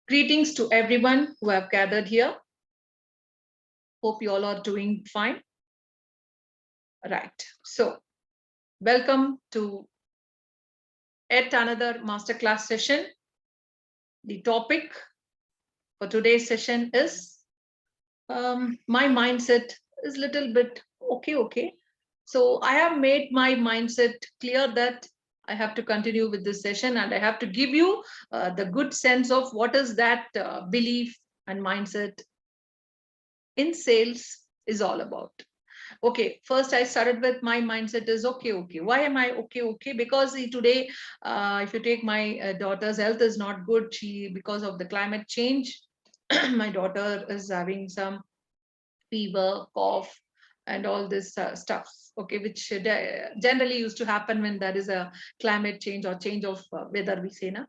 Greetings to everyone who have gathered here. Hope you all are doing fine. Right. So, welcome to yet another masterclass session. The topic for today's session is my mindset is a little bit okay. So, I have made my mindset clear that I have to continue with this session and I have to give you the good sense of what is that belief and mindset in sales is all about. Okay, first I started with my mindset is okay. Why am I okay? Because today, if you take my daughter's health is not good. She, because of the climate change, my daughter is having some fever, cough, and all this stuff. Okay, which generally used to happen when there is a climate change or change of weather, we say na.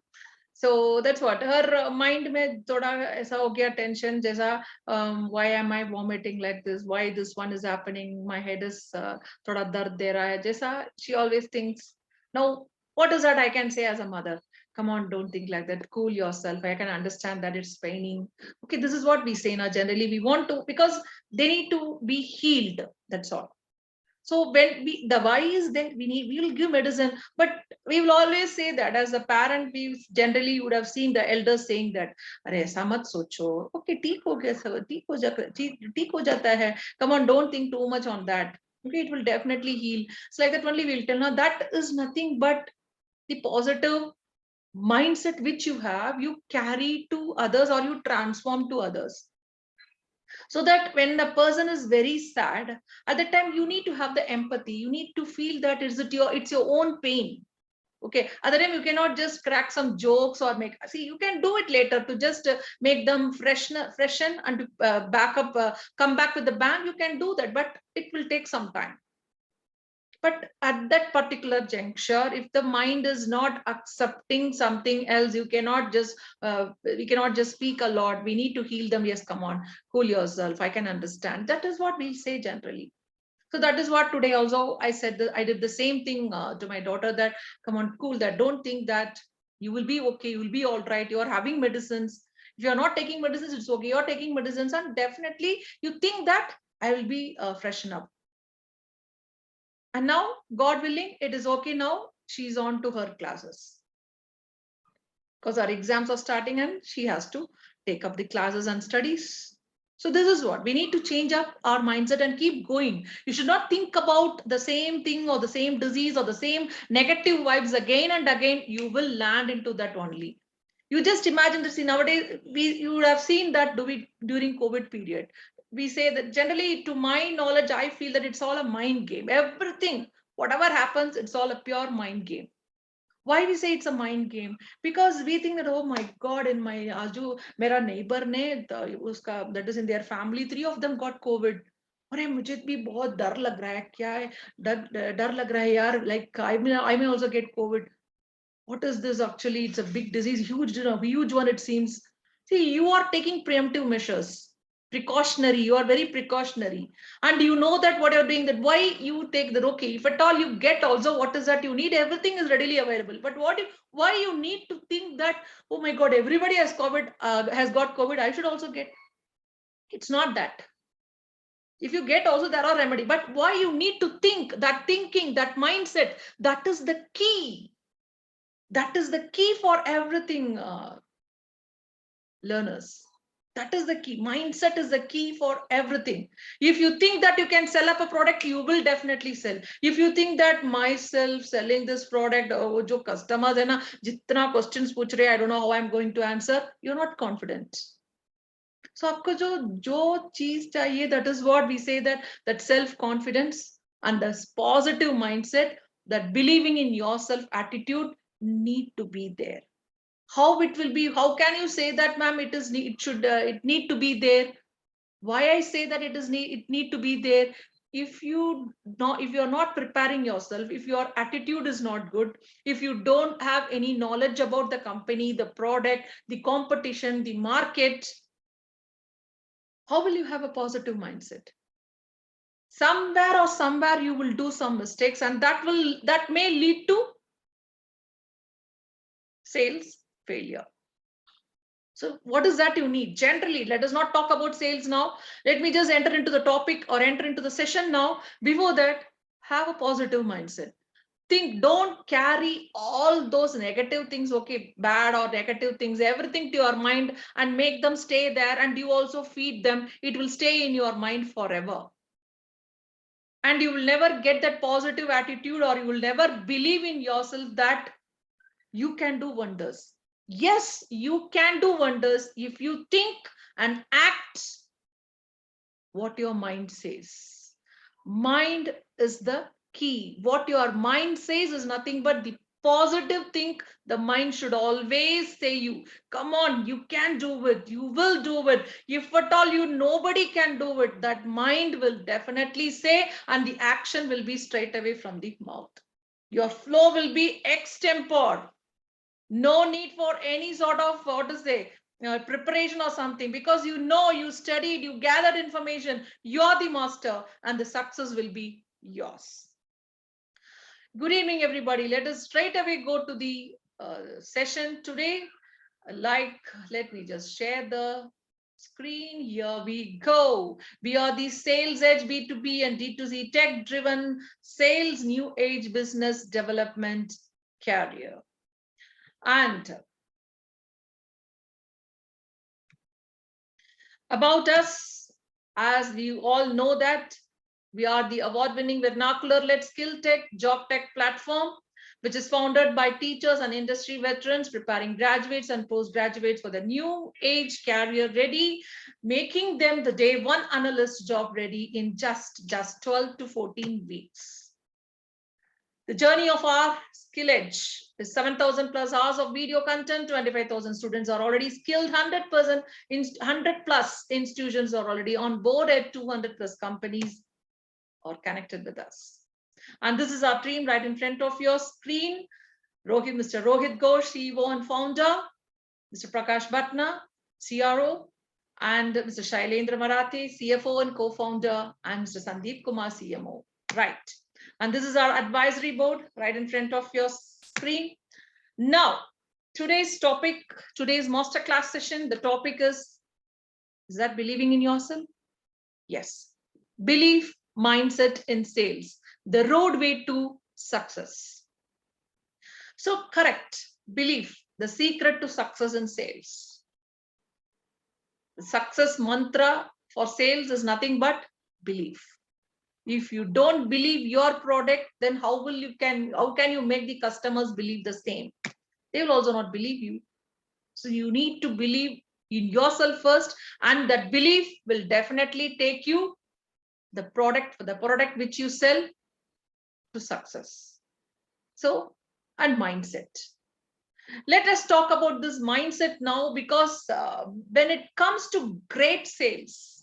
So that's what her mind में थोड़ा ऐसा हो गया tension जैसा why am I vomiting like this, why this one is happening, my head is थोड़ा दर्द दे रहा है जैसा she always thinks. Now what is that I can say as a mother? Come on, don't think like that, cool yourself, I can understand that it's paining. Okay, this is what we say now. Generally we want to, because they need to be healed, that's all. So when the why is there, we will give medicine, but we will always say that as a parent, we generally would have seen the elders saying that, "अरे ऐसा मत सोचो, okay, ठीक हो गया सब, ठीक हो जाता है. Come on, don't think too much on that. Okay, it will definitely heal." It's like that only we'll tell. Now that is nothing but the positive mindset which you carry to others or you transform to others. So that when the person is very sad, at that time you need to have the empathy, you need to feel that it's your own pain. Okay, other time you cannot just crack some jokes or make, see, you can do it later to just make them freshen and come back with the bang, you can do that, but it will take some time. But at that particular juncture, if the mind is not accepting something else, we cannot just speak a lot, we need to heal them. Yes, come on, cool yourself, I can understand. That is what we say generally. So that is what today also I said, that I did the same thing to my daughter, that come on, cool that, don't think that you will be okay, you will be all right, you are having medicines. If you are not taking medicines, it's okay, you're taking medicines, and definitely you think that I will be freshen up. And now, God willing, it is okay now. She's on to her classes because our exams are starting and she has to take up the classes and studies. So this is what we need to change up our mindset and keep going. You should not think about the same thing or the same disease or the same negative vibes again and again. You will land into that only. You just imagine this. Nowadays, you would have seen that during COVID period. We say that generally, to my knowledge, I feel that it's all a mind game. Everything, whatever happens, it's all a pure mind game. Why we say it's a mind game? Because we think that, oh my God, in my Aju, mera neighbor ne, that is in their family, 3 of them got COVID. अरे मुझे भी बहुत डर लग रहा है, क्या है, डर लग रहा है यार, like I may also get COVID. What is this actually? It's a big disease, huge one it seems. See, you are taking preemptive measures, precautionary, you are very precautionary. And you know that what you're doing, that why you take that, okay, if at all you get also, what is that you need? Everything is readily available. But why you need to think that, oh my God, everybody has COVID, has got COVID, I should also get. It's not that. If you get also, there are remedy. But why you need to think, that thinking, that mindset, that is the key. That is the key for everything, learners. That is the key. Mindset is the key for everything. If you think that you can sell up a product, you will definitely sell. If you think that myself selling this product, oh, jo customers hai na, jitna questions puch rahe, I don't know how I'm going to answer, you're not confident. So आपको जो चीज चाहिए, that is what we say, that self confidence and this positive mindset, that believing in yourself attitude need to be there. How it will be, how can you say that, ma'am, it need to be there? Why I say that it need to be there? If you're not preparing yourself, if your attitude is not good, if you don't have any knowledge about the company, the product, the competition, the market, how will you have a positive mindset? Somewhere you will do some mistakes, and that may lead to sales failure. So what is that you need? Generally, let us not talk about sales now. Let me just enter into the topic or enter into the session now. Before that, have a positive mindset. Think, don't carry all those negative things, okay, bad or negative things, everything to your mind and make them stay there, and you also feed them. It will stay in your mind forever. And you will never get that positive attitude, or you will never believe in yourself that you can do wonders. Yes, you can do wonders if you think and act what your mind says. Mind is the key. What your mind says is nothing but the positive thing. The mind should always say you, come on, you can do it, you will do it. If at all you, nobody can do it, that mind will definitely say, and the action will be straight away from the mouth. Your flow will be extempore. No need for any sort of, what to say, preparation or something, because you studied, you gathered information, you're the master, and the success will be yours. Good evening, everybody. Let us straight away go to the session today. Let me just share the screen. Here we go. We are the Sales Edge B2B and D2C tech driven sales new age business development career. And about us, as we all know that we are the award-winning vernacular-led skill tech, job tech platform, which is founded by teachers and industry veterans preparing graduates and postgraduates for the new age career ready, making them the day one analyst job ready in just 12 to 14 weeks. The journey of our skill edge is 7,000 plus hours of video content. 25,000 students are already skilled. 100 plus institutions are already on board. At 200 plus companies are connected with us. And this is our team right in front of your screen. Mr. Rohit Ghosh, CEO and founder. Mr. Prakash Bhatna, CRO. And Mr. Shailendra Marathi, CFO and co-founder. And Mr. Sandeep Kumar, CMO. Right. And this is our advisory board right in front of your screen. Now, today's masterclass session, the topic is that believing in yourself? Yes. Belief, mindset in sales, the roadway to success. So correct, belief, the secret to success in sales. The success mantra for sales is nothing but belief. If you don't believe your product, then how can you make the customers believe the same? They will also not believe you. So you need to believe in yourself first, and that belief will definitely take you the product which you sell to success. So, and mindset. Let us talk about this mindset now, because when it comes to great sales,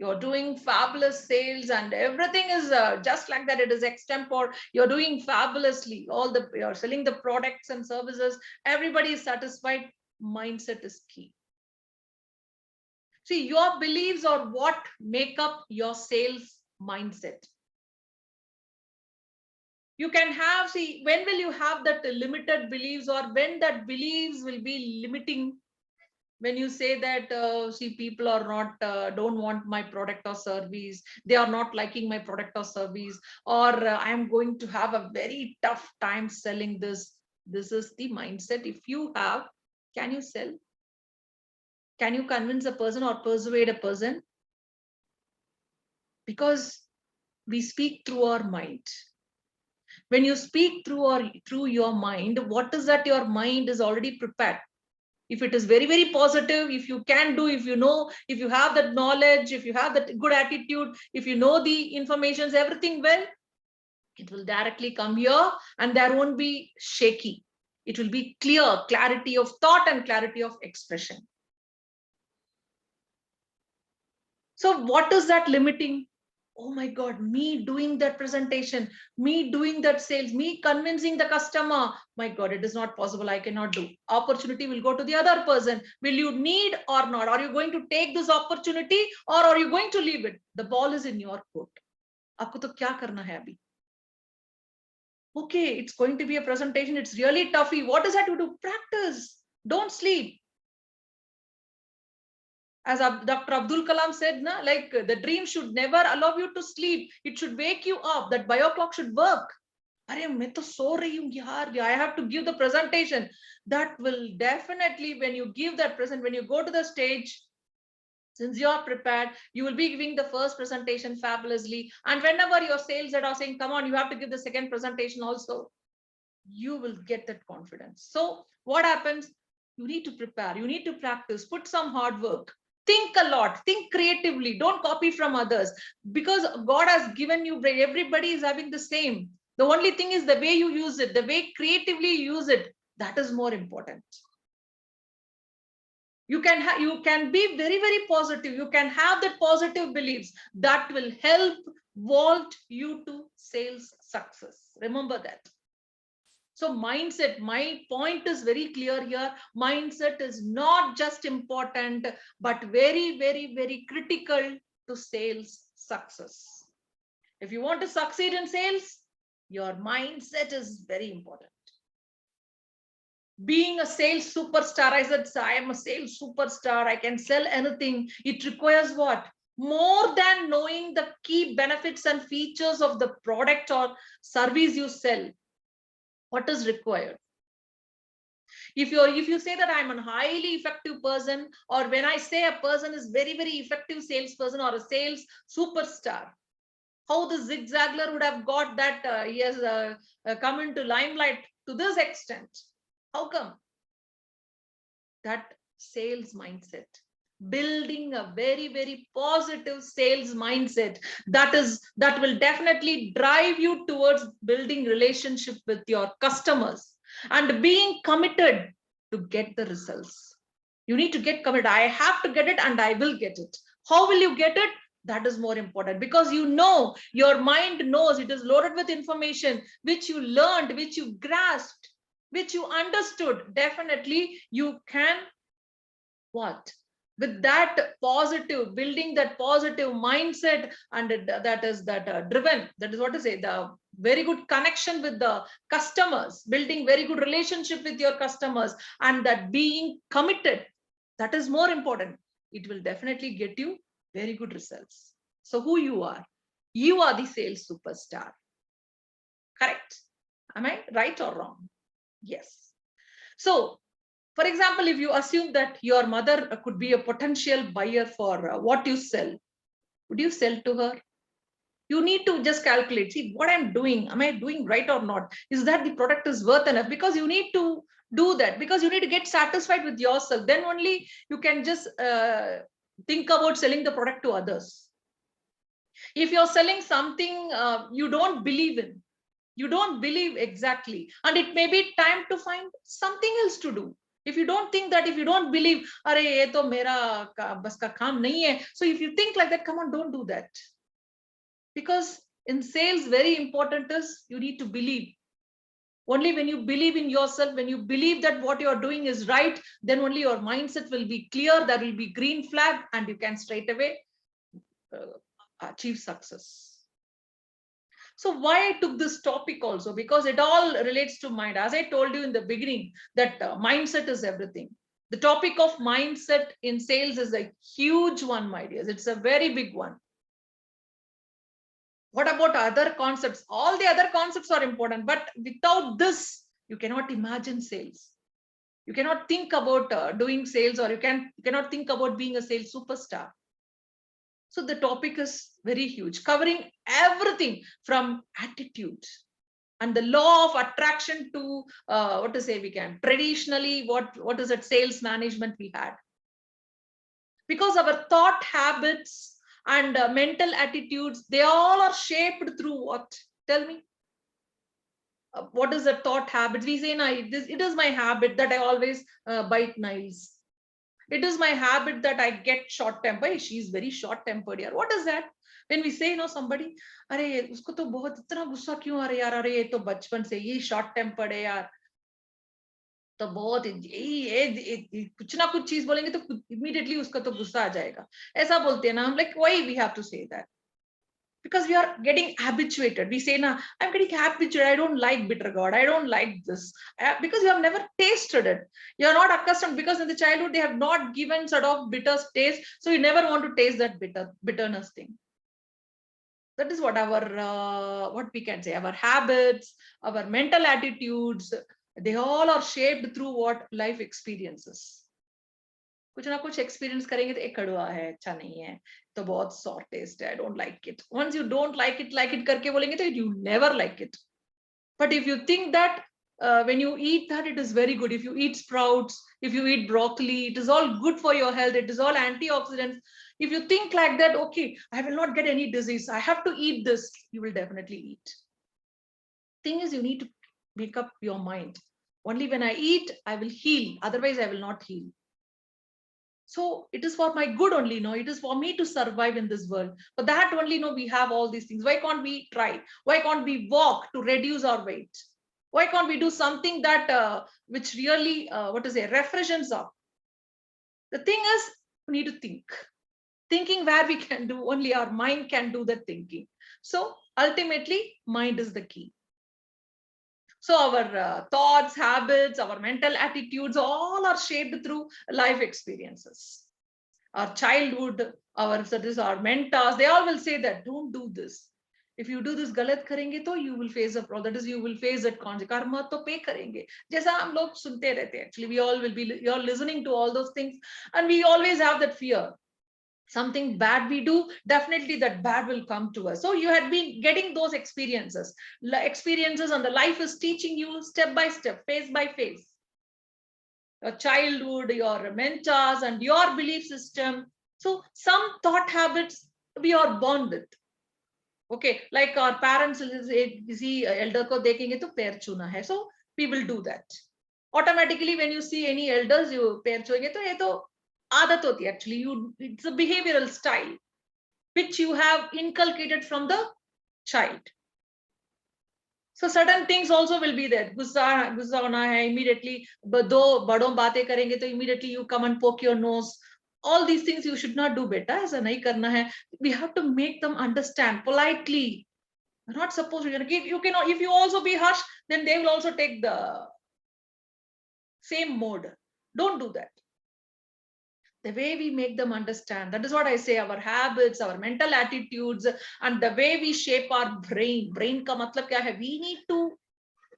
you're doing fabulous sales and everything is just like that. It is extempore. You're doing fabulously. You're selling the products and services. Everybody is satisfied. Mindset is key. See, your beliefs are what make up your sales mindset. You can have, see, when will you have that limited beliefs, or when that beliefs will be limiting? When you say that, see, people are not, don't want my product or service, they are not liking my product or service, or I am going to have a very tough time selling this. This is the mindset. If you have, can you sell? Can you convince a person or persuade a person? Because we speak through our mind. When you speak through your mind, what is that your mind is already prepared? If it is very, very positive, if you can do, if you know, if you have that knowledge, if you have that good attitude, if you know the informations, everything well, it will directly come here, and there won't be shaky. It will be clear, clarity of thought and clarity of expression. So what is that limiting? Oh my God, me doing that presentation, me doing that sales, me convincing the customer. My God, it is not possible. I cannot do. Opportunity will go to the other person. Will you need or not? Are you going to take this opportunity, or are you going to leave it? The ball is in your court. Aapko to kya karna hai abhi? Okay, it's going to be a presentation. It's really toughy. What is that you do? Practice. Don't sleep. As Dr. Abdul Kalam said, na, like the dream should never allow you to sleep. It should wake you up. That bio clock should work. अरे मैं तो सो रही हूँ यार, I have to give the presentation. That will definitely, when you give that present, when you go to the stage, since you are prepared, you will be giving the first presentation fabulously. And whenever your sales that are saying, come on, you have to give the second presentation also, you will get that confidence. So what happens? You need to prepare, you need to practice, put some hard work, think a lot, think creatively, don't copy from others, because God has given you brain. Everybody is having the same. The only thing is the way you use it, the way creatively you use it, that is more important. You can be very positive. You can have that positive beliefs that will help vault you to sales success. Remember that. So mindset, my point is very clear here. Mindset is not just important, but very critical to sales success. If you want to succeed in sales, your mindset is very important. Being a sales superstar, I said, I am a sales superstar, I can sell anything. It requires what? More than knowing the key benefits and features of the product or service you sell. What is required? If you say that I'm a highly effective person, or when I say a person is very effective salesperson or a sales superstar, how the Zig Ziglar would have got that he has come into limelight to this extent? How come? That sales mindset, building a very positive sales mindset, that will definitely drive you towards building relationship with your customers and being committed to get the results. You need to get committed. I have to get it and I will get it. How will you get it? That is more important, because you know, your mind knows, it is loaded with information which you learned, which you grasped, which you understood. Definitely you can what? With that positive, building that positive mindset, and that is driven, that is what to say, the very good connection with the customers, building very good relationship with your customers, and that being committed, that is more important. It will definitely get you very good results. So who you are the sales superstar. Correct? Am I right or wrong? Yes. So for example, if you assume that your mother could be a potential buyer for what you sell, would you sell to her? You need to just calculate, see what I'm doing, am I doing right or not? Is that the product is worth enough? Because you need to do that, because you need to get satisfied with yourself. Then only you can just think about selling the product to others. If you're selling something you don't believe in, you don't believe exactly, and it may be time to find something else to do. If you don't think that, if you don't believe, अरे ये तो मेरा बस का काम नहीं है, so if you think like that, come on, don't do that. Because in sales, very important is you need to believe. Only when you believe in yourself, when you believe that what you're doing is right, then only your mindset will be clear, there will be green flag, and you can straight away achieve success. So why I took this topic also, because it all relates to mind. As I told you in the beginning, that mindset is everything. The topic of mindset in sales is a huge one, my dears. It's a very big one. What about other concepts? All the other concepts are important, but without this, you cannot imagine sales. You cannot think about doing sales, or you cannot think about being a sales superstar. So the topic is very huge, covering everything from attitude and the law of attraction to what to say, we can traditionally what is it, sales management we had. Because our thought habits and mental attitudes, they all are shaped through what? Tell me. What is the thought habits? We say, it is my habit that I always bite nails. It is my habit that I get short tempered. She's very short tempered. Yaar. What is that? When we say, somebody, अरे उसको तो बहुत इतना गुस्सा क्यों आ रहा है यार, अरे ये तो बचपन से ये short tempered है यार, तो बहुत कुछ ना कुछ चीज बोलेंगे तो immediately उसका तो गुस्सा आ जाएगा. ऐसा बोलते हैं ना हम, like why we have to say that? because we are getting habituated. We say, "Nah, I'm getting habituated. I don't like bitter gourd. I don't like this," because you have never tasted it. You're not accustomed, because in the childhood they have not given sort of bitter taste, so you never want to taste that bitterness thing. That is what our what we can say, our habits, our mental attitudes, they all are shaped through what life experiences. कुछ ना कुछ experience करेंगे तो एक कड़वा है, अच्छा नहीं है, तो बहुत सॉर टेस्ट है, I don't like it. Once you don't like it करके बोलेंगे तो you never like it. But if you think that when you eat that, it is very good. If you eat sprouts, if you eat broccoli, it is all good for your health. It is all antioxidants. If you think like that, okay, I will not get any disease, I have to eat this, you will definitely eat. Thing is, you need to make up your mind. Only when I eat, I will heal. Otherwise, I will not heal. So it is for my good only, no, it is for me to survive in this world. For that only, no, we have all these things. Why can't we try? Why can't we walk to reduce our weight? Why can't we do something that which really what to say, refreshes up? The thing is, we need to think. Thinking where we can do, only our mind can do the thinking. So ultimately, mind is the key. So our thoughts, habits, our mental attitudes, all are shaped through life experiences. Our childhood, our mentors, they all will say that don't do this. If you do this galat karenge to you will face a problem. That is, you will face that consequence. Karma to pay karenge. Jaisa hum log sunte rehte. Actually, we all will be, you're listening to all those things, and we always have that fear. Something bad we do, definitely that bad will come to us. So you had been getting those experiences, and the life is teaching you step by step, phase by phase. Your childhood, your mentors, and your belief system. So some thought habits we are born with. Okay, like our parents see elder ko dekhenge to pair chuna hai, so we will do that. Automatically, when you see any elders, you pair chunge to ye to aadat hoti hai. Actually, it's a behavioral style which you have inculcated from the child. So certain things also will be there. गुस्सा होना है, immediately दो बड़ों बातें करेंगे तो immediately you come and poke your nose. All these things you should not do, beta. ऐसा नहीं करना है. We have to make them understand politely. You're not supposed to. You cannot. If you also be harsh, then they will also take the same mode. Don't do that. The way we make them understand, that is what I say, our habits, our mental attitudes, and the way we shape our brain ka matlab kya hai? We need to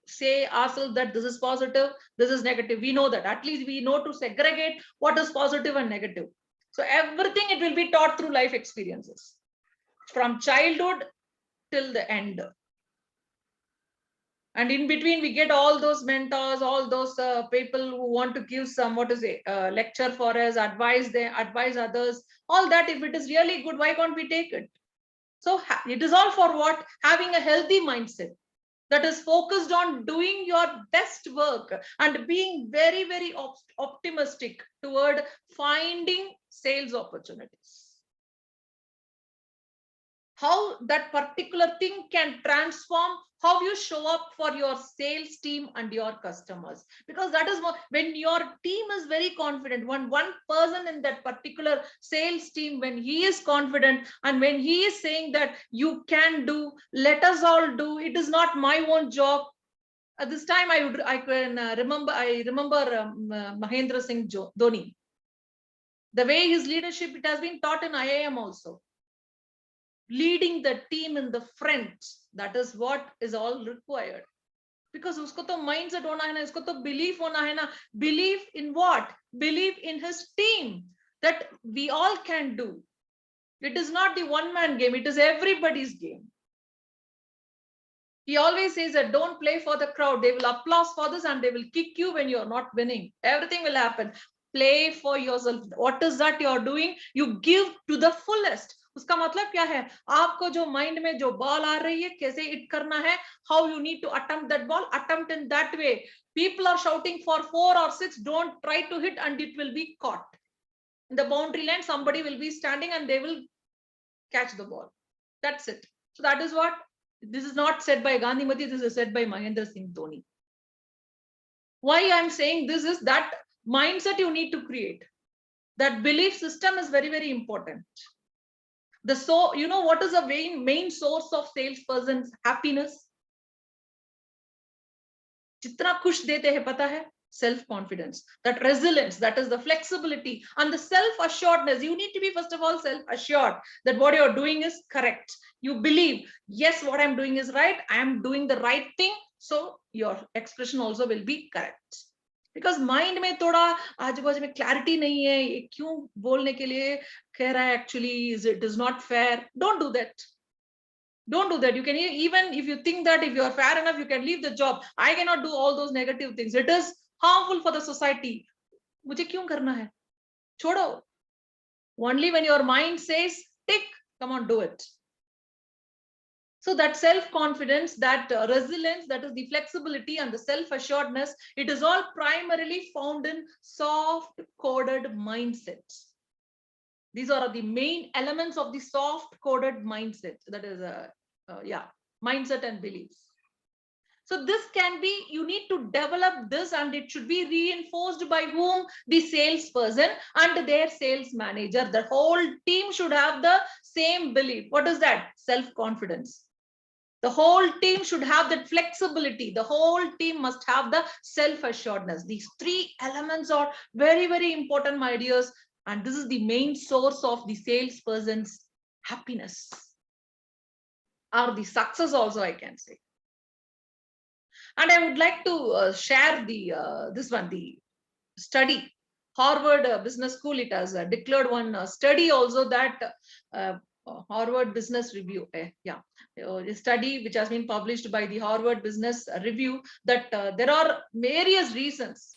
say ourselves that this is positive, this is negative. We know that. At least we know to segregate what is positive and negative. So everything, it will be taught through life experiences from childhood till the end. And in between, we get all those mentors, all those people who want to give some, what to say, lecture for us, advise others. All that, if it is really good, why can't we take it? So it is all for what? Having a healthy mindset that is focused on doing your best work and being very, very optimistic toward finding sales opportunities. How that particular thing can transform how you show up for your sales team and your customers, because that is when your team is very confident. One person in that particular sales team, when he is confident and when he is saying that you can do, let us all do, it is not my own job. At this time, I can remember Mahendra Singh Dhoni. The way his leadership, it has been taught in IIM also. Leading the team in the front, that is what is all required. Because usko to mindset hona hai na, usko to belief hona hai na. Belief in what? Belief in his team, that we all can do. It is not the one man game, it is everybody's game. He always says that don't play for the crowd. They will applaud for this and they will kick you when you're not winning. Everything will happen. Play for yourself. What is that you're doing? You give to the fullest. उसका मतलब क्या है? आपको जो mind में जो ball आ रही है, कैसे हिट करना है, how you need to attempt that ball, attempt in that way. People are shouting for 4 or 6, don't try to hit and it will be caught. In the boundary line, somebody will be standing and they will catch the ball. That's it. So that is what, this is not said by Gandhi Mati, this is said by Mahendra Singh Dhoni. Why I'm saying this is that mindset you need to create. That belief system is very, very important. You know what is the main source of salesperson's happiness? जितना खुश देते हैं पता है? Self-confidence, that resilience, that is the flexibility and the self-assuredness. You need to be first of all self-assured that what you're doing is correct. You believe, yes, what I'm doing is right. I am doing the right thing. So your expression also will be correct. Because mind में थोड़ा आजू बाजू में clarity नहीं है, ये क्यों बोलने के लिए कह रहा है, actually it is not fair. Don't do that. Don't do that. You can, even if you think that if you are fair enough, you can leave the job. I cannot do all those negative things. It is harmful for the society. मुझे क्यों करना है? छोड़ो. Only when your mind says, tick, come on, do it. So that self-confidence, that resilience, that is the flexibility and the self-assuredness, it is all primarily found in soft-coded mindsets. These are the main elements of the soft-coded mindset. That is, mindset and beliefs. So this can be, you need to develop this, and it should be reinforced by whom? The salesperson and their sales manager. The whole team should have the same belief. What is that? Self-confidence. The whole team should have that flexibility. The whole team must have the self-assuredness. These three elements are very, very important, my dears. And this is the main source of the salesperson's happiness, or the success also, I can say. And I would like to share the study. Harvard Business School, it has declared one study also, that Harvard Business Review, a study which has been published by the Harvard Business Review, that there are various reasons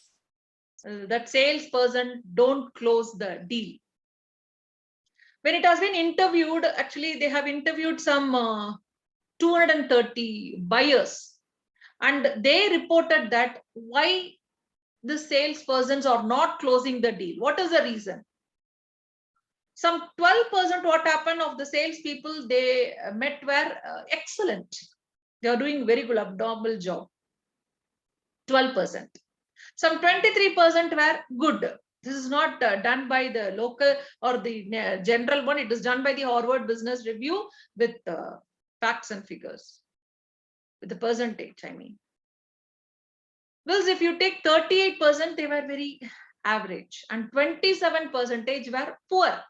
that salesperson don't close the deal. When it has been interviewed, actually they have interviewed some 230 buyers, and they reported that why the salespersons are not closing the deal. What is the reason? Some 12% what happened of the salespeople they met were excellent. They are doing very good, abnormal job. 12%. Some 23% were good. This is not done by the local or the general one. It is done by the Harvard Business Review with facts and figures, with the percentage, I mean. Well, if you take 38%, they were very average, and 27% were poor.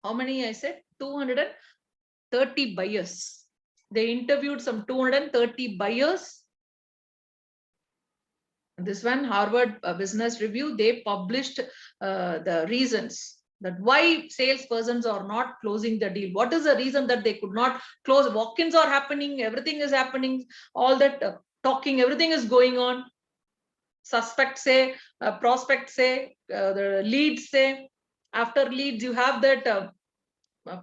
How many? I said 230 buyers. They interviewed some 230 buyers. This one, Harvard Business Review, they published the reasons that why salespersons are not closing the deal. What is the reason that they could not close? Walk-ins are happening, everything is happening, all that talking, everything is going on. Suspects say, prospects say, the leads say. After leads, you have that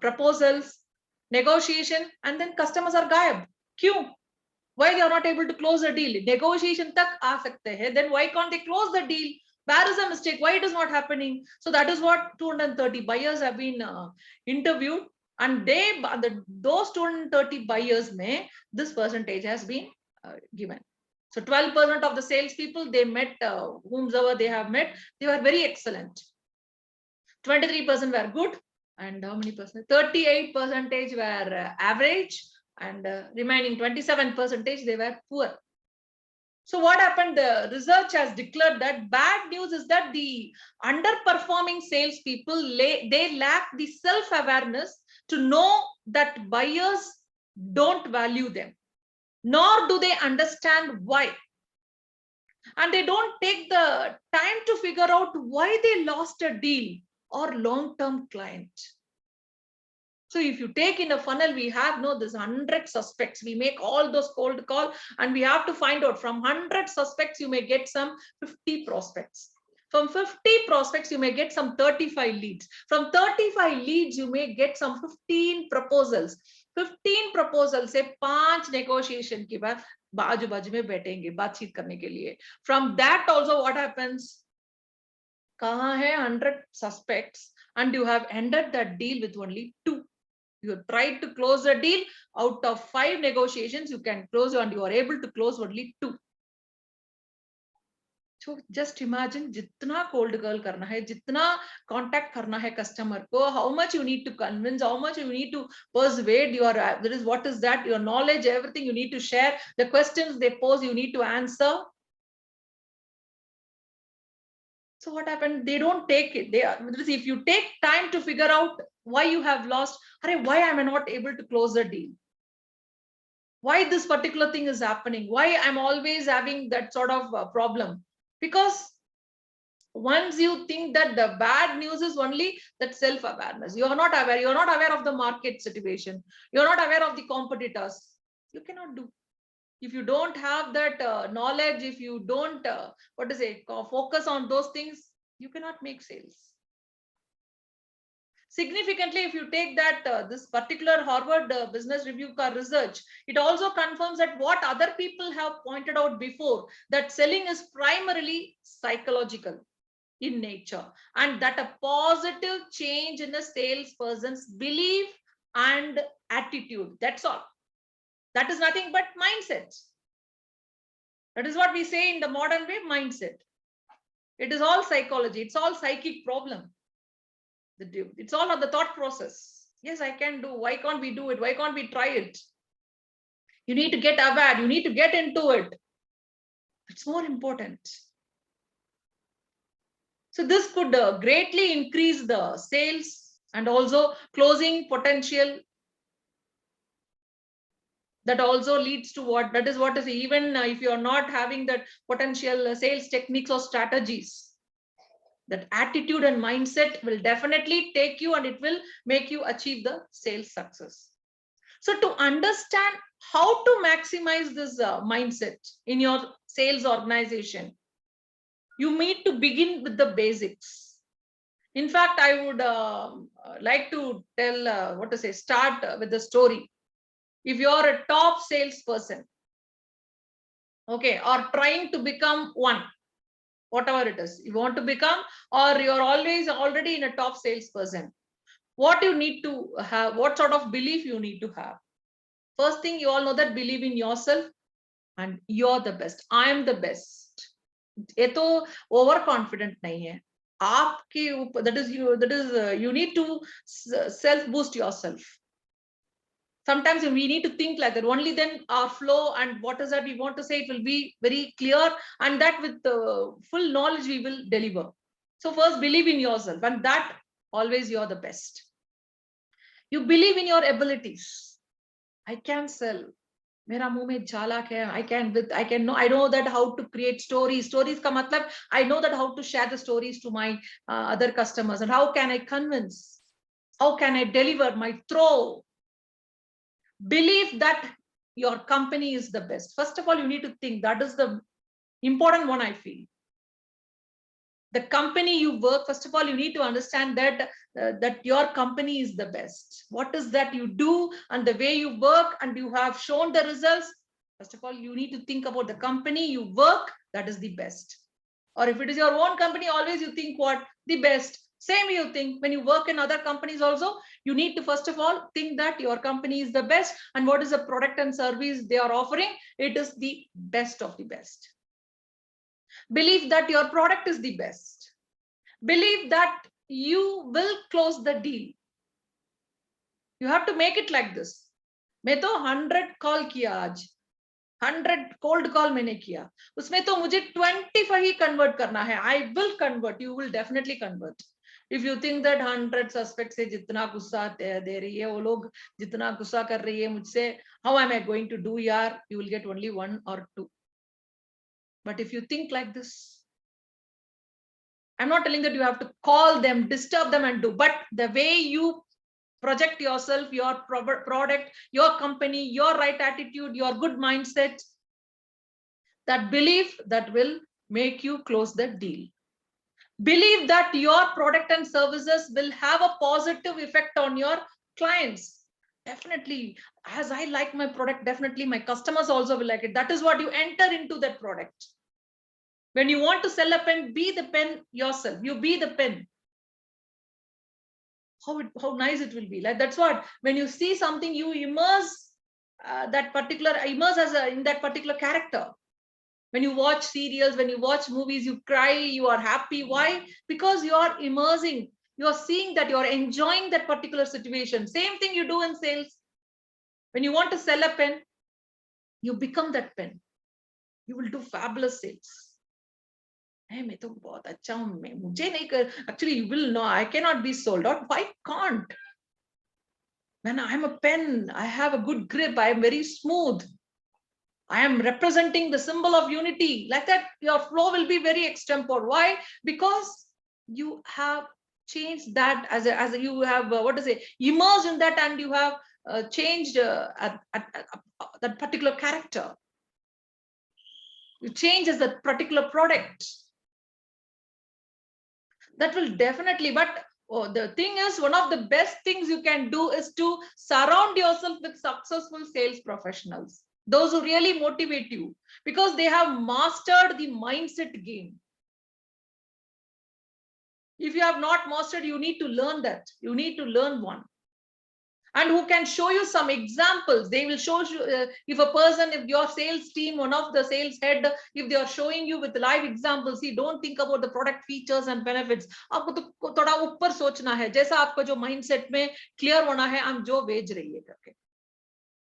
proposals, negotiation, and then customers are gayab. Kyun? Why they are not able to close the deal? Negotiation tak aa sakte hai. Then why can't they close the deal? Where is the mistake? Why it is not happening? So that is what 230 buyers have been interviewed, and those 230 buyers this percentage has been given. So 12% of the salespeople they met, whomsoever they have met, they were very excellent. 23% were good, and how many percent? 38% were average, and remaining 27% they were poor. So what happened? The research has declared that bad news is that the underperforming salespeople, they lack the self-awareness to know that buyers don't value them, nor do they understand why. And they don't take the time to figure out why they lost a deal or long-term client. So if you take in a funnel, we have this 100 suspects. We make all those cold call, and we have to find out from 100 suspects, you may get some 50 prospects. From 50 prospects, you may get some 35 leads. From 35 leads, you may get some 15 proposals. 15 proposals से 5 negotiation के बाद बाजू बाजू में बैठेंगे बातचीत करने के लिए. From that also what happens? कहाँ है 100 suspects, and you have ended that deal with only 2. You have tried to close a deal. Out of 5 negotiations, you can close, and you are able to close only 2. So just imagine jitna cold call karna hai, jitna contact karna hai customer ko, how much you need to convince, how much you need to persuade your, that is what is that, your knowledge, everything you need to share, the questions they pose you need to answer. So what happened? They don't take it. They are, if you take time to figure out why you have lost, why am I not able to close a deal? Why this particular thing is happening? Why I'm always having that sort of problem? Because once you think that the bad news is only that self-awareness, you are not aware. You are not aware of the market situation. You are not aware of the competitors. You cannot do. If you don't have that knowledge, if you don't, what to say, focus on those things, you cannot make sales. Significantly, if you take that this particular Harvard Business Review research, it also confirms that what other people have pointed out before, that selling is primarily psychological in nature, and that a positive change in a salesperson's belief and attitude. That's all. That is nothing but mindset. That is what we say in the modern way, mindset. It is all psychology. It's all psychic problem. It's all on the thought process. Yes, I can do. Why can't we do it? Why can't we try it? You need to get aware. You need to get into it. It's more important. So this could greatly increase the sales and also closing potential. That also leads to what? That is what is, even if you are not having that potential sales techniques or strategies, that attitude and mindset will definitely take you and it will make you achieve the sales success. So to understand how to maximize this mindset in your sales organization, you need to begin with the basics. In fact, I would like to tell, start with the story. If you're a top salesperson, okay, or trying to become one, whatever it is you want to become, or you're always already in a top salesperson, what you need to have, what sort of belief you need to have. First thing, you all know that believe in yourself and you're the best. I am the best. ये तो over confident नहीं है आपके ऊपर. That is you need to self boost yourself. Sometimes we need to think like that. Only then our flow and what is that we want to say, it will be very clear, and that with full knowledge we will deliver. So first, believe in yourself, and that always you're the best. You believe in your abilities. I can sell. मेरा मुंह में झालक है. I know that how to create stories का मतलब I know that how to share the stories to my other customers, and how can I convince, how can I deliver my throw. Believe that your company is the best. First of all, you need to think, that is the important one. I feel the company you work, first of all you need to understand that that your company is the best. What is that you do and the way you work, and you have shown the results. First of all, you need to think about the company you work, that is the best. Or if it is your own company, always you think what? The best. Same you think when you work in other companies also, you need to first of all think that your company is the best, and what is the product and service they are offering, it is the best of the best. Believe that your product is the best. Believe that you will close the deal. You have to make it like this. मैं तो 100 call किया आज, 100 cold call मैंने किया, उसमें तो मुझे 25 ही convert करना है. I will convert. You will definitely convert. If you think that 100 suspects से जितना गुस्सा दे रही है, वो लोग जितना गुस्सा कर रही है मुझसे, how am I going to do यार? You will get only 1 or 2. But if you think like this, I'm not telling that you have to call them, disturb them and do, but the way you project yourself, your product, your company, your right attitude, your good mindset, that belief, that will make you close the deal. Believe that your product and services will have a positive effect on your clients. Definitely, as I like my product, definitely my customers also will like it. That is what you enter into that product. When you want to sell a pen, be the pen yourself. You be the pen. How nice it will be. Like that's what, when you see something, you immerse in that particular character. When you watch serials, when you watch movies, you cry, you are happy. Why? Because you are immersing. You are seeing that you are enjoying that particular situation. Same thing you do in sales. When you want to sell a pen, you become that pen. You will do fabulous sales. मैं तो बहुत अच्छा हूं, मैं मुझे नहीं कर, actually you will know I cannot be sold out. Why can't? When I am a pen, I have a good grip, I am very smooth, I am representing the symbol of unity. Like that, your flow will be very extempore. Why? Because you have changed that as a you have what to say, immersed in that, and you have changed that particular character. You change as that particular product. That will definitely, but the thing is, one of the best things you can do is to surround yourself with successful sales professionals, those who really motivate you, because they have mastered the mindset game. If you have not mastered, you need to learn that. You need to learn one. And who can show you some examples. They will show you, if a person, if your sales team, one of the sales head, if they are showing you with live examples, see, don't think about the product features and benefits. आपको तो थोड़ा ऊपर सोचना है, जैसा आपका जो mindset में clear होना है, हम जो भेज रही है करके.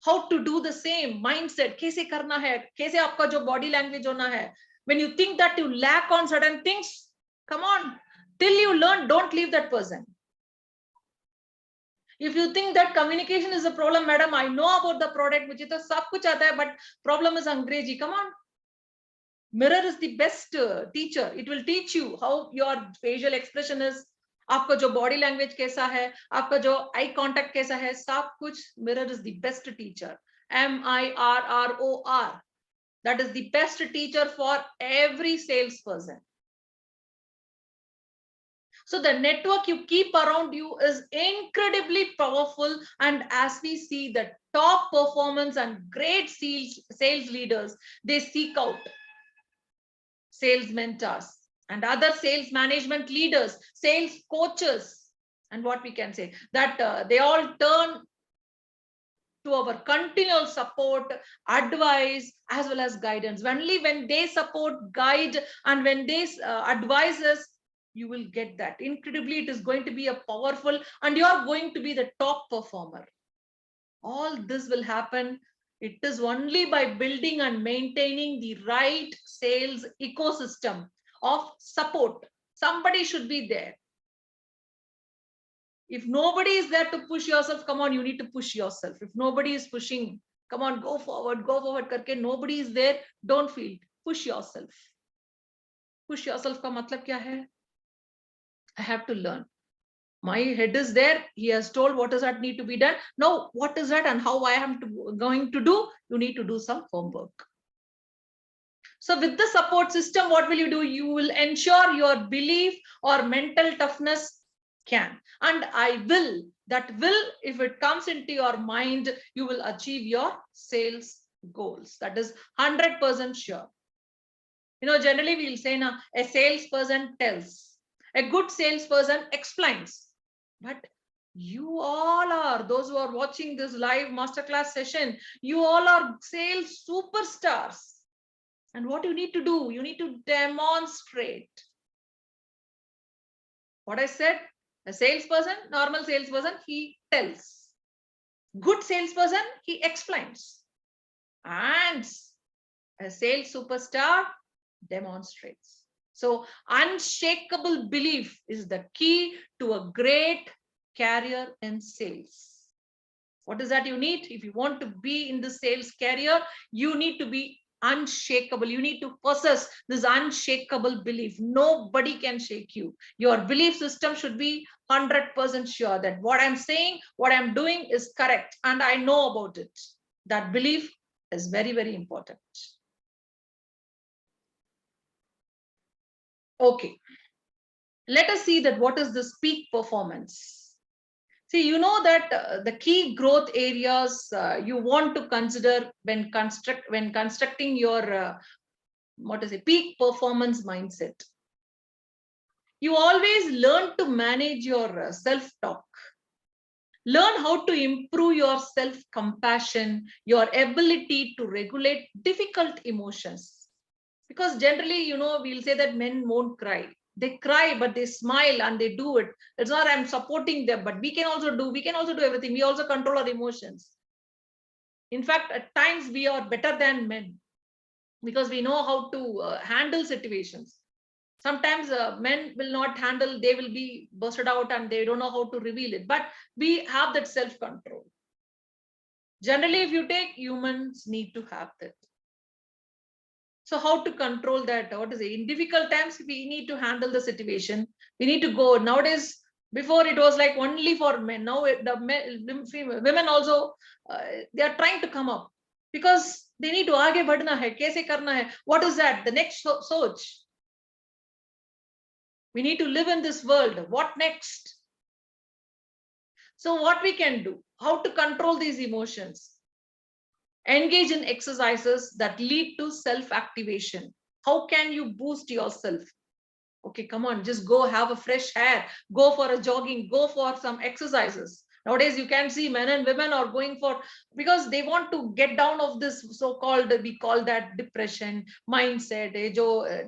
How to do the same mindset, कैसे करना है, कैसे आपका जो body language होना है. When you think that you lack on certain things, come on, till you learn, don't leave that person. If you think that communication is a problem, madam, I know about the product, मुझे तो सब कुछ आता है, but problem is अंग्रेजी. Come on. Mirror is the best teacher. It will teach you how your facial expression is, आपका जो body language कैसा है, आपका जो eye contact कैसा है, सब कुछ. Mirror is the best teacher. MIRROR. That is the best teacher for every salesperson. So the network you keep around you is incredibly powerful. And as we see the top performance and great sales leaders, they seek out sales mentors and other sales management leaders, sales coaches, and what we can say that they all turn to our continual support, advice, as well as guidance. Only when they support, guide, and when they advise us, you will get that. Incredibly, it is going to be a powerful, and you are going to be the top performer. All this will happen. It is only by building and maintaining the right sales ecosystem of support. Somebody should be there. If nobody is there to push yourself, come on, you need to push yourself. If nobody is pushing, come on, go forward, karke. Nobody is there, don't feel. Push yourself. Push yourself ka matlab kya hai? I have to learn. My head is there. He has told what does that need to be done. Now, what is that and how I am going to do? You need to do some homework. So with the support system, what will you do? You will ensure your belief or mental toughness can. And I will, that will, if it comes into your mind, you will achieve your sales goals. That is 100% sure. You know, generally we'll say, now, a salesperson tells. A good salesperson explains. But you all are, those who are watching this live masterclass session, you all are sales superstars. And what you need to do, you need to demonstrate. What I said, a salesperson, normal salesperson, he tells. Good salesperson, he explains. And a sales superstar demonstrates. So unshakable belief is the key to a great career in sales. What is that you need? If you want to be in the sales career, you need to be unshakable. You need to possess this unshakable belief. Nobody can shake you. Your belief system should be 100% sure that what I'm saying, what I'm doing is correct, and I know about it. That belief is very, very important. Okay, let us see that what is this peak performance. See, you know that the key growth areas you want to consider when constructing your what is a peak performance mindset. You always learn to manage your self-talk. Learn how to improve your self-compassion, your ability to regulate difficult emotions. Because generally, we'll say that men won't cry. They cry, but they smile and they do it. It's not I'm supporting them, but we can also do everything. We also control our emotions. In fact, at times we are better than men because we know how to handle situations. Sometimes men will not handle, they will be busted out and they don't know how to reveal it. But we have that self-control. Generally, if you take, humans need to have that. So how to control that? What is it? In difficult times, we need to handle the situation. We need to go. Nowadays, before it was like only for men. Now the women also, they are trying to come up because they need to aage badhna hai, kaise karna hai. What is that? The next search. We need to live in this world. What next? So what we can do? How to control these emotions? Engage in exercises that lead to self-activation. How can you boost yourself? Okay, come on, just go have a fresh hair, go for a jogging, go for some exercises. Nowadays, you can see men and women are going for, because they want to get down of this so-called, we call that depression, mindset,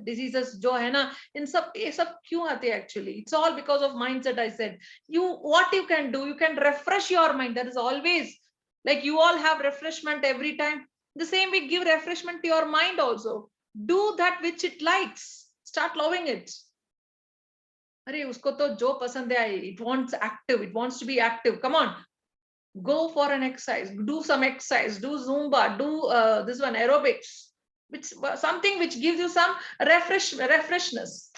diseases, jo hai na, in sab, ye sab kyun aate actually? It's all because of mindset, I said. What you can do, you can refresh your mind. That is always, like you all have refreshment every time. The same way, give refreshment to your mind also. Do that which it likes. Start loving it. अरे उसको तो जो पसंद है, it wants active, it wants to be active. Come on, go for an exercise, do some exercise, do Zumba, do this one aerobics, which something which gives you some refreshness.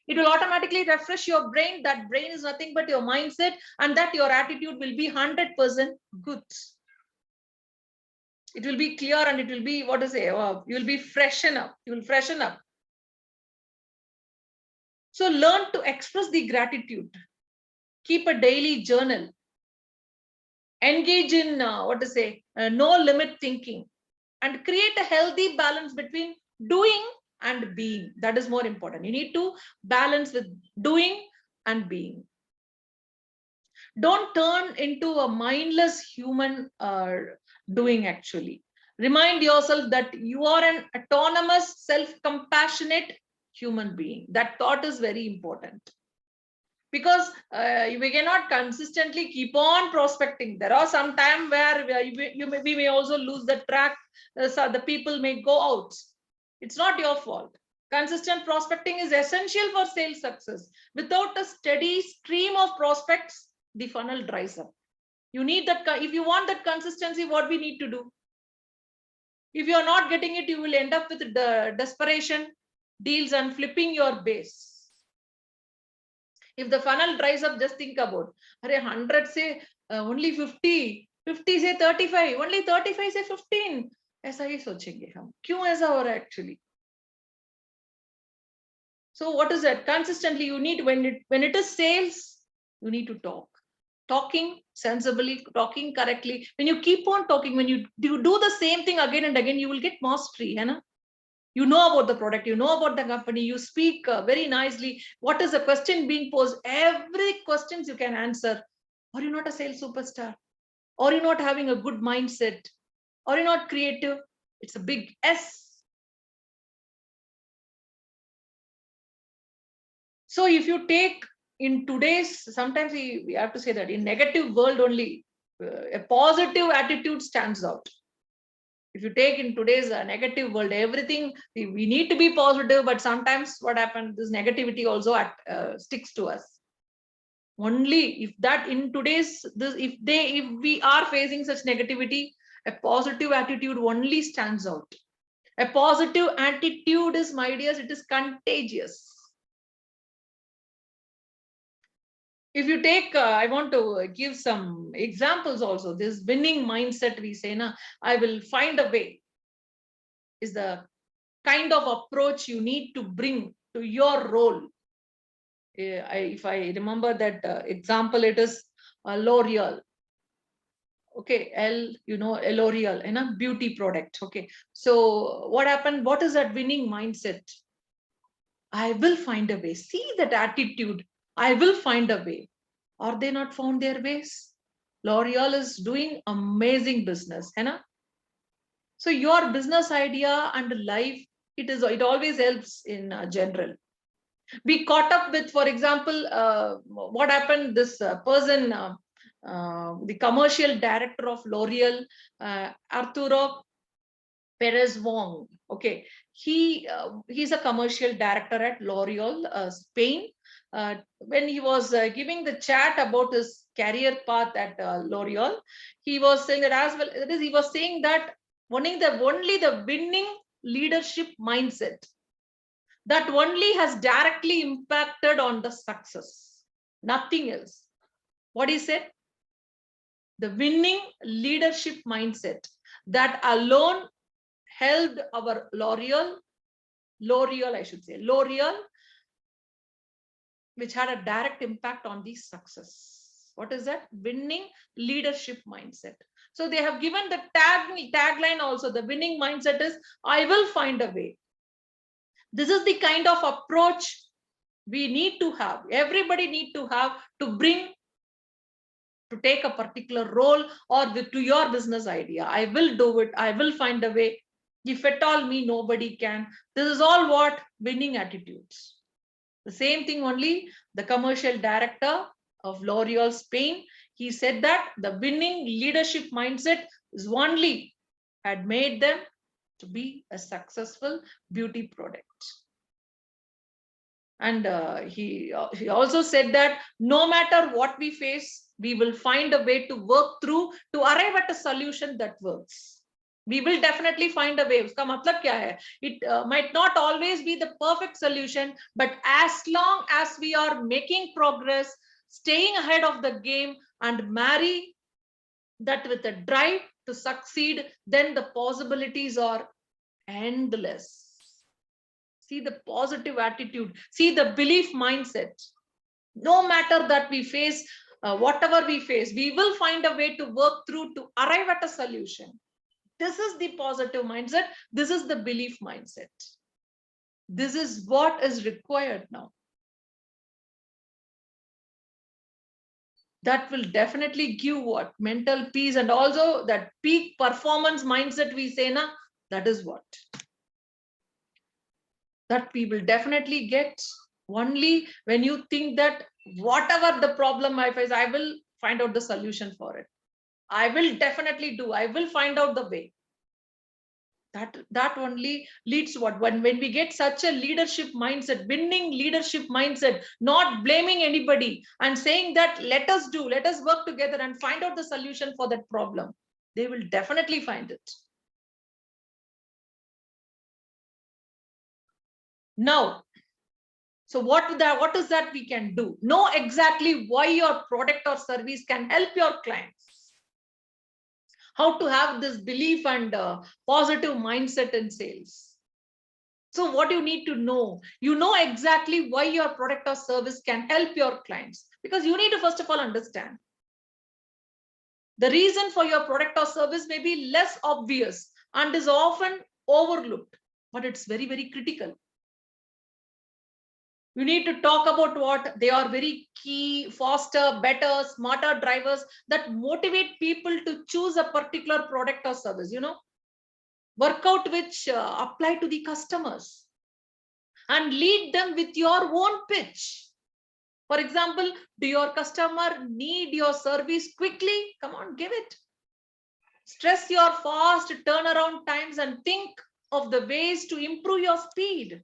It will automatically refresh your brain. That brain is nothing but your mindset, and that your attitude will be 100% good. It will be clear and it will be, what to say, you will be freshen up. You will freshen up. So learn to express the gratitude. Keep a daily journal. Engage in no limit thinking, and create a healthy balance between doing and being. That is more important. You need to balance with doing and being. Don't turn into a mindless human doing. Actually, remind yourself that you are an autonomous, self-compassionate human being. That thought is very important, because we cannot consistently keep on prospecting. There are some time where we may also lose the track, so the people may go out. It's not your fault. Consistent prospecting is essential for sales success. Without a steady stream of prospects, the funnel dries up. You need that. If you want that consistency, what we need to do? If you are not getting it, you will end up with the desperation deals and flipping your base. If the funnel dries up, just think about, 100 say only 50, 50 say 35, only 35 say 15. ऐसा ही सोचेंगे हम. क्यों ऐसा हो रहा है actually? So what is that? Consistently, you need, when it is sales, you need to talk. Talking sensibly, talking correctly. When you keep on talking, when you do the same thing again and again, you will get mastery. है ना? You know about the product, you know about the company, you speak very nicely. What is the question being posed? Every questions you can answer. Are you not a sales superstar? Are you not having a good mindset? Are you not creative? It's a big S. So if you take in today's, sometimes we have to say that in negative world only, a positive attitude stands out. If you take in today's negative world, everything, we need to be positive, but sometimes what happens, this negativity also sticks to us. Only if that in today's, if we are facing such negativity, a positive attitude only stands out. A positive attitude is, my dears, it is contagious. If you take, I want to give some examples also. This winning mindset, we say, na, I will find a way, is the kind of approach you need to bring to your role. If I remember that example, it is L'Oreal. Okay, L'Oreal, and a beauty product. Okay, so what happened? What is that winning mindset? I will find a way. See that attitude. I will find a way. Are they not found their ways? L'Oreal is doing amazing business, है ना? So your business idea and life, it always helps in general. We caught up with, for example, what happened, this person, the commercial director of L'Oreal, Arturo Perez Wong. Okay, he's a commercial director at L'Oreal, Spain. When he was giving the chat about his career path at L'Oreal, he was saying that as well. That is, he was saying that only the winning leadership mindset that only has directly impacted on the success, nothing else. What he said, the winning leadership mindset that alone helped our L'Oreal, I should say, L'Oreal, which had a direct impact on the success. What is that? Winning leadership mindset. So they have given the tagline also. The winning mindset is, I will find a way. This is the kind of approach we need to have. Everybody need to have to bring, to take a particular role or to your business idea. I will do it. I will find a way. If at all me, nobody can. This is all what winning attitudes. The same thing only the commercial director of L'Oreal Spain, he said that the winning leadership mindset is only had made them to be a successful beauty product. And he also said that no matter what we face, we will find a way to work through to arrive at a solution that works. We will definitely find a way. Uska matlab kya hai? It might not always be the perfect solution, but as long as we are making progress, staying ahead of the game, and marry that with a drive to succeed, then the possibilities are endless. See the positive attitude, see the belief mindset. No matter that we face, whatever we face, we will find a way to work through to arrive at a solution. This is the positive mindset. This is the belief mindset. This is what is required now. That will definitely give what? Mental peace, and also that peak performance mindset we say, na, that is what? That we will definitely get only when you think that whatever the problem I face, I will find out the solution for it. I will definitely do. I will find out the way. That only leads to what? When we get such a leadership mindset, winning leadership mindset, not blaming anybody and saying that let us work together and find out the solution for that problem, they will definitely find it. Now, so what is that we can do? Know exactly why your product or service can help your clients. How to have this belief and positive mindset in sales. So what you need to know, you know exactly why your product or service can help your clients, because you need to first of all understand the reason for your product or service may be less obvious and is often overlooked, but it's very, very critical. You need to talk about what they are: very key, faster, better, smarter drivers that motivate people to choose a particular product or service, workout which apply to the customers and lead them with your own pitch. For example, do your customer need your service quickly? Come on, give it. Stress your fast turnaround times and think of the ways to improve your speed.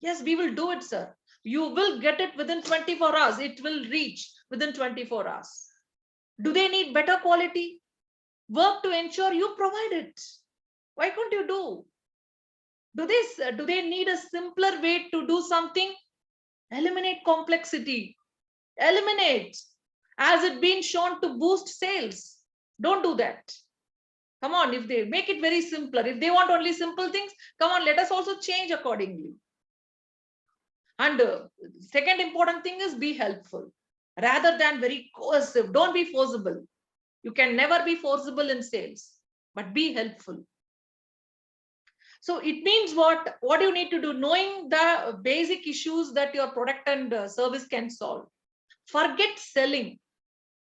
Yes, we will do it, sir. You will get it within 24 hours. It will reach within 24 hours. Do they need better quality? Work to ensure you provide it. Why can't you do? Do they need a simpler way to do something? Eliminate complexity. Eliminate. As it been shown to boost sales. Don't do that. Come on, if they make it very simpler, if they want only simple things, come on, let us also change accordingly. And second important thing is be helpful rather than very coercive. Don't be forcible. You can never be forcible in sales, but be helpful. So it means what you need to do, knowing the basic issues that your product and service can solve. Forget selling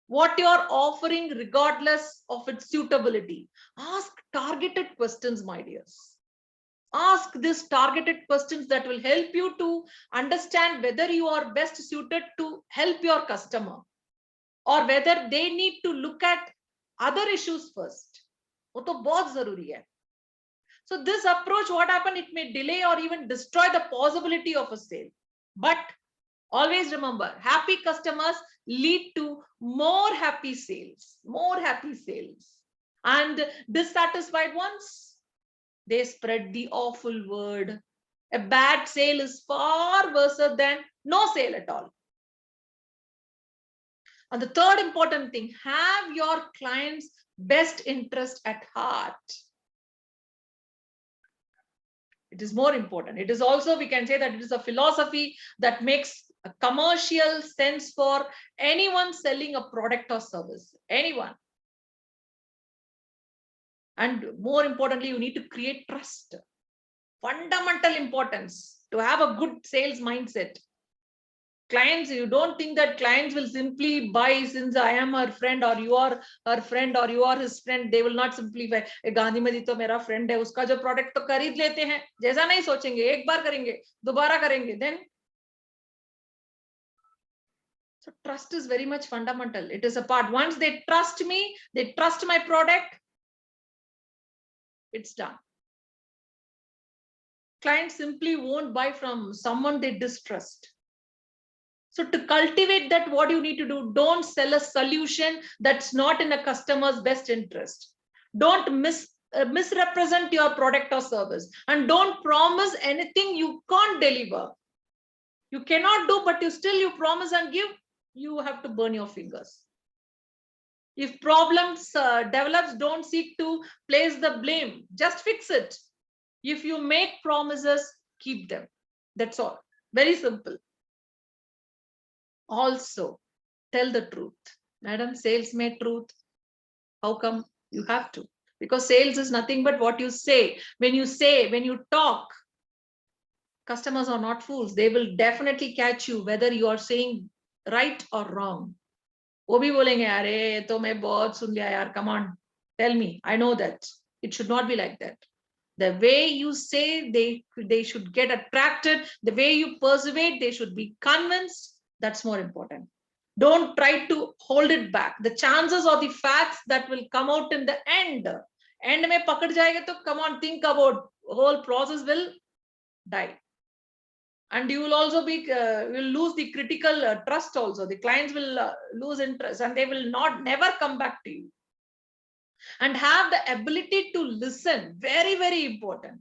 what you're offering regardless of its suitability. Ask targeted questions, my dears. Ask these targeted questions that will help you to understand whether you are best suited to help your customer or whether they need to look at other issues first. वो तो बहुत जरूरी है. So this approach, what happened, it may delay or even destroy the possibility of a sale. But always remember, happy customers lead to more happy sales, more happy sales. And dissatisfied ones, they spread the awful word. A bad sale is far worse than no sale at all. And the third important thing, have your client's best interest at heart. It is more important. It is also, we can say that it is a philosophy that makes a commercial sense for anyone selling a product or service, anyone. And more importantly, you need to create trust. Fundamental importance to have a good sales mindset. Clients, you don't think that clients will simply buy since I am her friend or you are her friend or you are his friend. They will not simply buy. Gandhi में तो मेरा friend है, उसका जो product तो खरीद लेते हैं. जैसा नहीं सोचेंगे, एक बार करेंगे, दोबारा करेंगे. Then, so trust is very much fundamental. It is a part. Once they trust me, they trust my product, it's done. Clients simply won't buy from someone they distrust. So to cultivate that, what you need to do, don't sell a solution that's not in a customer's best interest. Don't misrepresent your product or service, and don't promise anything you can't deliver. You cannot do, but you promise and give, you have to burn your fingers. If problems develops, don't seek to place the blame, just fix it. If you make promises, keep them. That's all. Very simple. Also, tell the truth. Madam, sales made truth. How come? You have to? Because sales is nothing but what you say. When you talk, customers are not fools. They will definitely catch you whether you are saying right or wrong. वो भी बोलेंगे, अरे तो मैं बहुत सुन लिया यार, come on, tell me. I know that. It should not be like that. The way you say, they should get attracted. The way you persuade, they should be convinced. That's more important. Don't try to hold it back. The chances or the facts that will come out in the end में पकड़ जाएगा तो come on, think about whole process will die. And you will also will lose the critical trust also. The clients will lose interest and they will never come back to you. And have the ability to listen. Very, very important.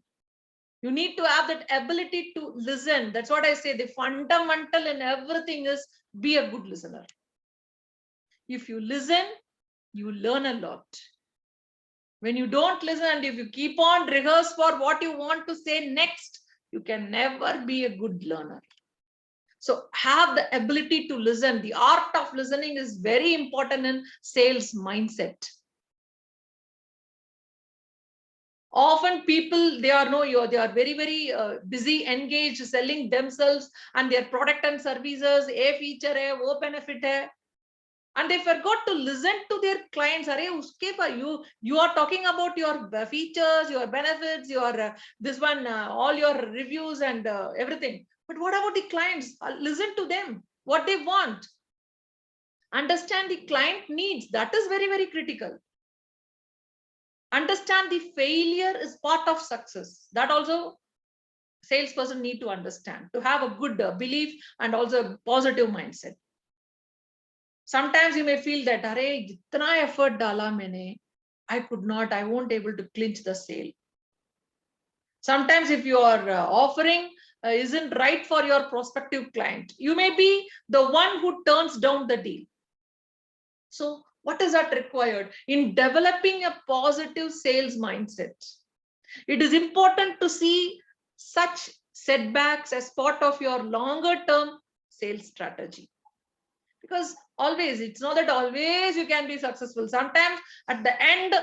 You need to have that ability to listen. That's what I say. The fundamental in everything is be a good listener. If you listen, you learn a lot. When you don't listen and if you keep on rehearse for what you want to say next, you can never be a good learner. So have the ability to listen. The art of listening is very important in sales mindset. Often people, they are very, very busy, engaged, selling themselves and their product and services, a feature hai, wo benefit hai. And they forgot to listen to their clients. You are talking about your features, your benefits, your this one, all your reviews and everything. But what about the clients? Listen to them, what they want. Understand the client needs. That is very, very critical. Understand the failure is part of success. That also salesperson need to understand to have a good belief and also a positive mindset. Sometimes you may feel that, "Arey, jitna effort dala maine, I won't able to clinch the sale." Sometimes if your offering isn't right for your prospective client, you may be the one who turns down the deal. So what is that required? In developing a positive sales mindset, it is important to see such setbacks as part of your longer term sales strategy. Because always, it's not that always you can be successful. Sometimes at the end,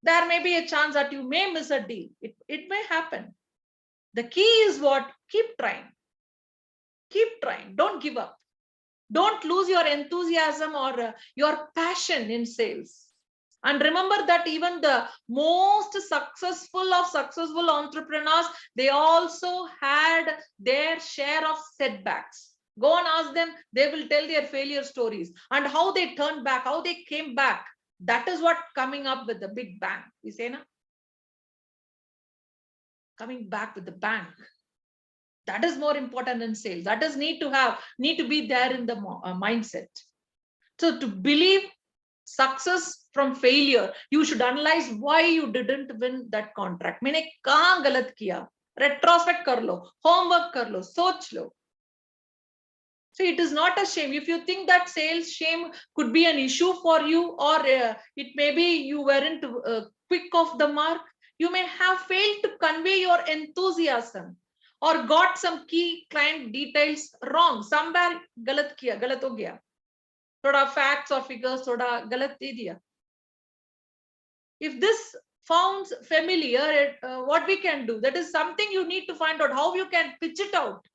there may be a chance that you may miss a deal. It may happen. The key is what? Keep trying. Keep trying. Don't give up. Don't lose your enthusiasm or your passion in sales. And remember that even the most successful of successful entrepreneurs, they also had their share of setbacks. Go and ask them, they will tell their failure stories and how they turned back, how they came back. That is what coming up with the big bang. We say, na? Coming back with the bang. That is more important in sales. That is need to be there in the mindset. So to believe success from failure, you should analyze why you didn't win that contract. मैंने कहाँ गलत किया? Retrospect कर लो, homework कर लो, सोच लो. So it is not a shame. If you think that sales shame could be an issue for you, or it may be you weren't quick off the mark, you may have failed to convey your enthusiasm or got some key client details wrong. Somewhere गलत किया, गलत हो गया. थोड़ा facts or figures थोड़ा गलत दे दिया. If this sounds familiar, what we can do, that is something you need to find out how you can pitch it out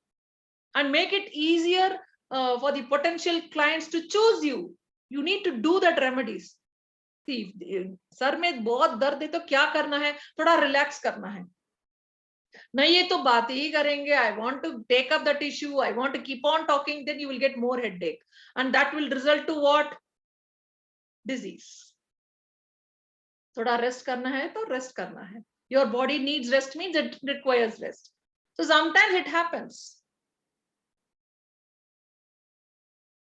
and make it easier for the potential clients to choose you. You need to do that remedies. See, sir में बहुत दर्द है तो क्या करना है, थोड़ा relax करना है. नहीं ये तो बात ही करेंगे, I want to take up that issue, I want to keep on talking, then you will get more headache, and that will result to what? Disease. थोड़ा रेस्ट करना है तो रेस्ट करना है. Your body needs rest means it requires rest. So sometimes it happens.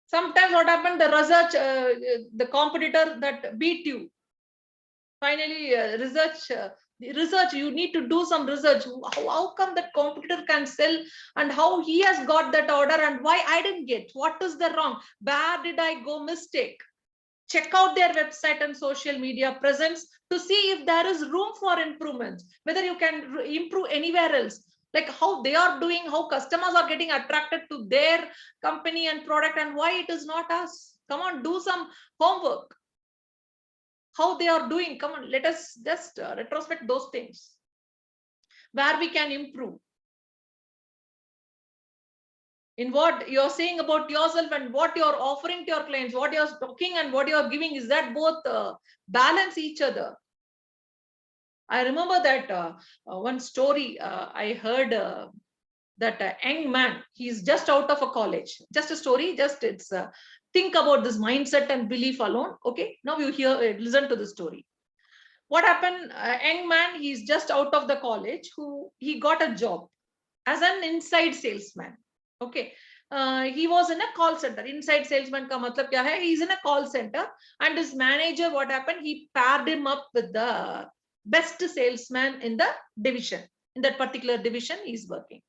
Sometimes what happened, the research, the competitor that beat you. Finally, research, you need to do some research. How come that competitor can sell and how he has got that order and why I didn't get? What is the wrong? Where did I go mistake? Check out their website and social media presence to see if there is room for improvement, whether you can improve anywhere else, like how they are doing, how customers are getting attracted to their company and product, and why it is not us. Come on, do some homework. How they are doing, come on, let us just retrospect those things where we can improve. In what you're saying about yourself and what you're offering to your clients, what you're talking and what you're giving, is that both balance each other. I remember that one story I heard that a young man, he's just out of a college. Just a story, just it's think about this mindset and belief alone. Okay, now you hear, listen to the story. What happened? A young man, he's just out of the college, who he got a job as an inside salesman. Okay, he was in a call center. Inside salesman ka matlab kya hai? He's in a call center, and his manager, what happened, he paired him up with the best salesman in the division. In that particular division he's working.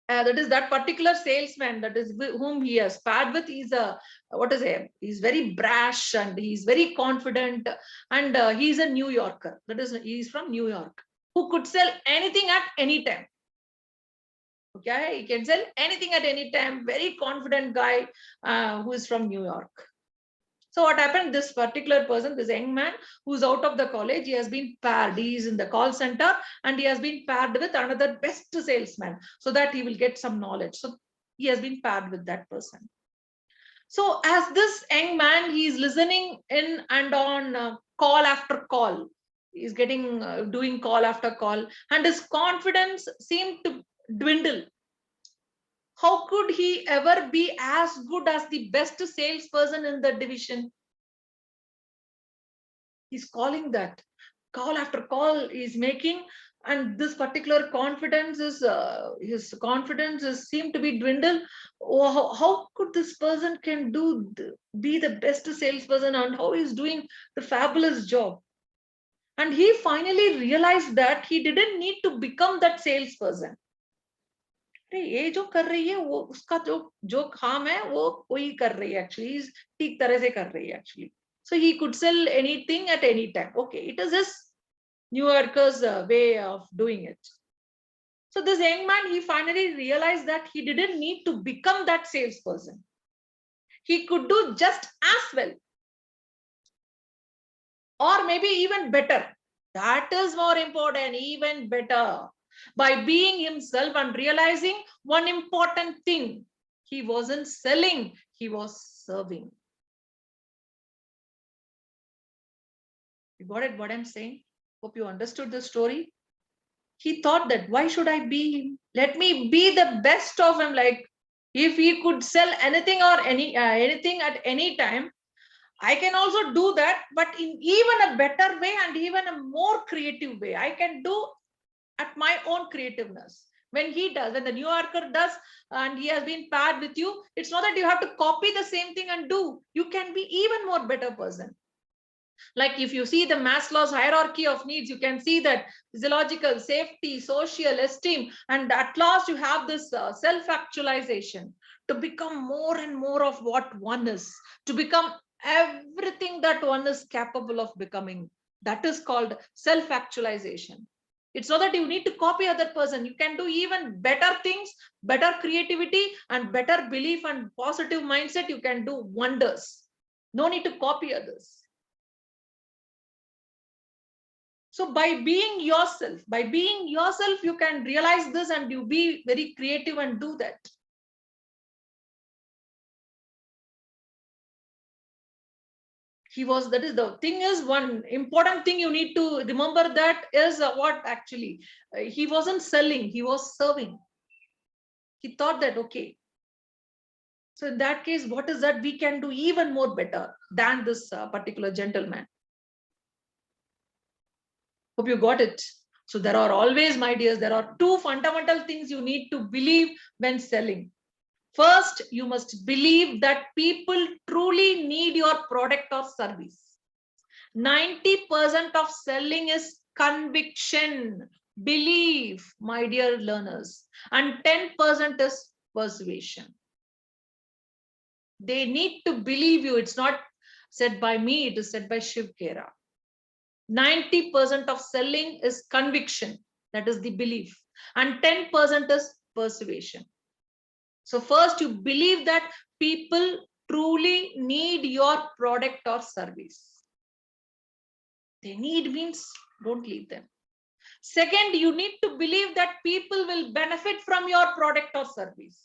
That is that particular salesman, that is whom he has paired with, is a, what is it, he's very brash and he's very confident, and he's a New Yorker. That is, he's from New York, who could sell anything at any time. Okay, he can sell anything at any time. Very confident guy who is from New York. So what happened, this particular person, this young man who's out of the college, he has been paired. He is in the call center and he has been paired with another best salesman so that he will get some knowledge. So he has been paired with that person. So as this young man, he is listening in and on call after call. He's getting doing call after call, and his confidence seemed to dwindle. How could he ever be as good as the best salesperson in the division? He's calling that call after call is making, and this particular confidence is his confidence is seem to be dwindle. Oh, how could this person can do be the best salesperson, and how he's doing the fabulous job? And he finally realized that he didn't need to become that salesperson. ये जो कर रही है वो उसका जो काम है वो वही कर रही है, एक्चुअली ठीक तरह से कर रही है actually. So he could sell anything at any time. Okay, it is his New Yorker's way of doing it. So this young man, he finally realized that he didn't need to become that salesperson. He could do just as well, or maybe even better. That is more important, even better. By being himself and realizing one important thing, he wasn't selling, he was serving. You got it, what I'm saying? Hope you understood the story. He thought that, why should I be him? Let me be the best of him. Like, if he could sell anything or anything at any time, I can also do that, but in even a better way and even a more creative way. I can do at my own creativeness. When he does, when the New Yorker does, and he has been paired with you, it's not that you have to copy the same thing and do. You can be even more better person. Like if you see the Maslow's hierarchy of needs, you can see that physiological, safety, social, esteem, and at last you have this self-actualization to become more and more of what one is, to become everything that one is capable of becoming. That is called self-actualization. It's not that you need to copy other person. You can do even better things, better creativity, and better belief and positive mindset. You can do wonders. No need to copy others. So by being yourself, you can realize this and you be very creative and do that. That is the thing is, one important thing you need to remember that is what actually, he wasn't selling, he was serving. He thought that, okay, so in that case, what is that we can do even more better than this particular gentleman. Hope you got it. So there are always, my dears, there are two fundamental things you need to believe when selling. First, you must believe that people truly need your product or service. 90% of selling is conviction, belief, my dear learners, and 10% is persuasion. They need to believe you. It's not said by me, it is said by Shiv Khera. 90% of selling is conviction, that is the belief, and 10% is persuasion. So first, you believe that people truly need your product or service. They need means don't leave them. Second, you need to believe that people will benefit from your product or service.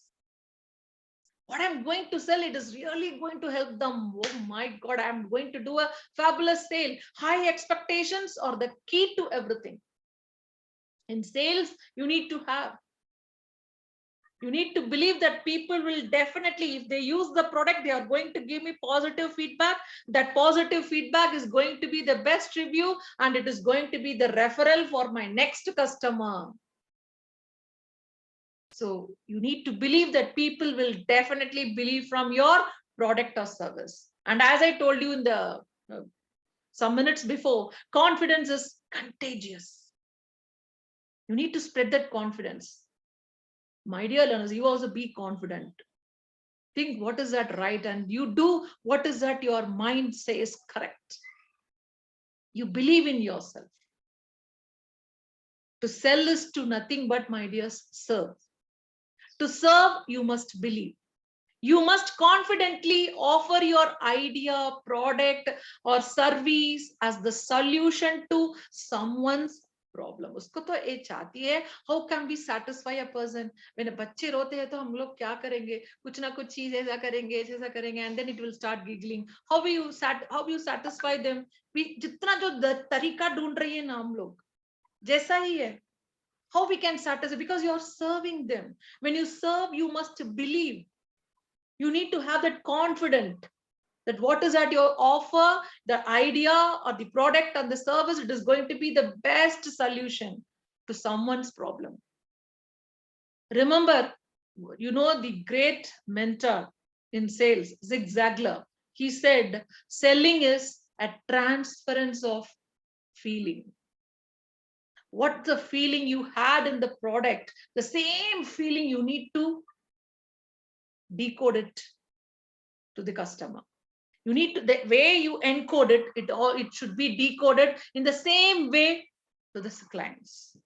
What I'm going to sell, it is really going to help them. Oh my God, I'm going to do a fabulous sale. High expectations are the key to everything. In sales, you need to believe that people will definitely, if they use the product, they are going to give me positive feedback. That positive feedback is going to be the best review, and it is going to be the referral for my next customer. So you need to believe that people will definitely believe from your product or service. And as I told you in the some minutes before, confidence is contagious. You need to spread that confidence. My dear learners, you also be confident. Think what is that right, and you do what is that your mind says correct. You believe in yourself. To sell is to nothing but, my dears, serve. To serve, you must believe. You must confidently offer your idea, product, or service as the solution to someone's problem. उसको तो ये चाहती है, how can v satisfy a person. When बच्चे रोते हैं तो हम लोग क्या करेंगे, कुछ ना कुछ चीज ऐसा करेंगे, and then it will start giggling. How you satisfy them. जितना जो तरीका ढूंढ रही है ना हम लोग, जैसा ही है. How we can satisfy? Because you are serving them. When you serve, you must believe. You need to have that confidence that what is at your offer, the idea or the product and the service, it is going to be the best solution to someone's problem. Remember, you know the great mentor in sales, Zig Ziglar. He said, selling is a transference of feeling. What the feeling you had in the product, the same feeling you need to decode it to the customer. You need to, the way you encode it, it should be decoded in the same way to the clients.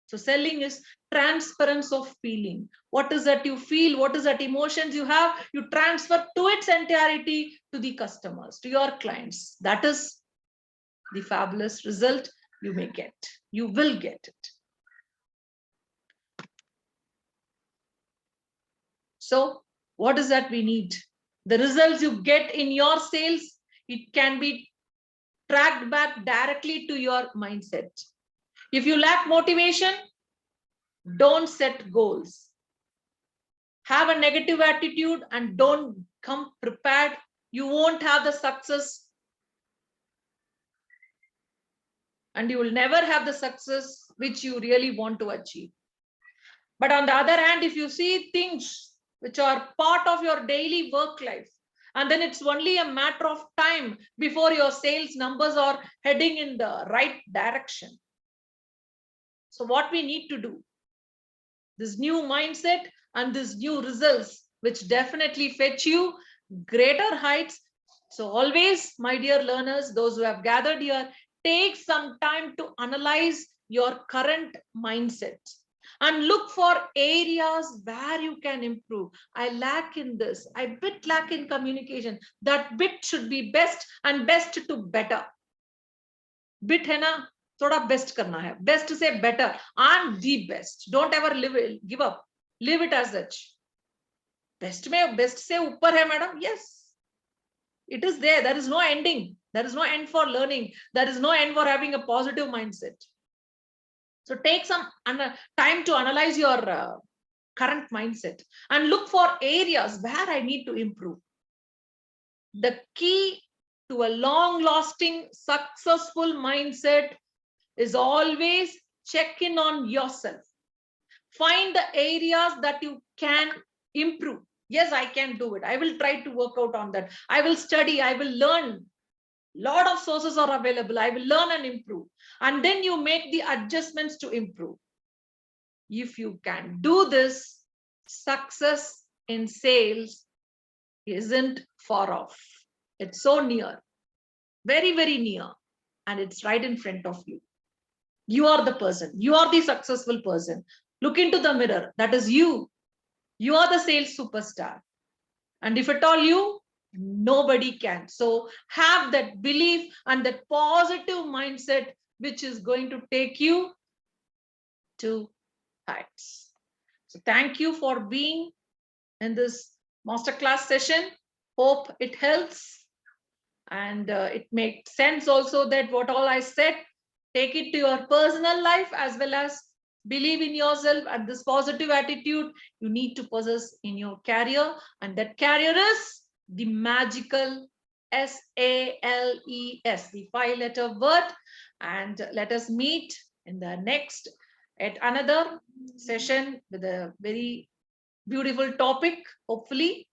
So selling is transference of feeling. What is that you feel? What is that emotions you have? You transfer to its entirety to the customers, to your clients. That is the fabulous result you may get. You will get it. So what is that we need? The results you get in your sales, it can be tracked back directly to your mindset. If you lack motivation, don't set goals. Have a negative attitude and don't come prepared. You won't have the success, and you will never have the success which you really want to achieve. But on the other hand, if you see things which are part of your daily work life, and then it's only a matter of time before your sales numbers are heading in the right direction. So what we need to do, this new mindset and this new results, which definitely fetch you greater heights. So always, my dear learners, those who have gathered here, take some time to analyze your current mindset and look for areas where you can improve. I lack in this, I bit lack in communication. That bit should be best, and best to better. Bit है ना, थोड़ा best करना है. Best से better. I'm the best. Don't ever give up. Live it as such. Best में best से ऊपर है madam. Yes, it is there. There is no ending. There is no end for learning. There is no end for having a positive mindset. So take some time to analyze your current mindset and look for areas where I need to improve. The key to a long-lasting, successful mindset is always check in on yourself. Find the areas that you can improve. Yes, I can do it. I will try to work out on that. I will study. I will learn. Lot of sources are available. I will learn and improve. And then you make the adjustments to improve. If you can do this, success in sales isn't far off. It's so near, very, very near, and it's right in front of you. You are the person. You are the successful person. Look into the mirror. That is you. You are the sales superstar. And if at all you, nobody can. So have that belief and that positive mindset, which is going to take you to heights. So thank you for being in this masterclass session. Hope it helps. And it makes sense also that what all I said, take it to your personal life as well as believe in yourself, and this positive attitude you need to possess in your career. And that career is the magical SALES, the 5-letter word. And let us meet in the next at another session with a very beautiful topic, hopefully.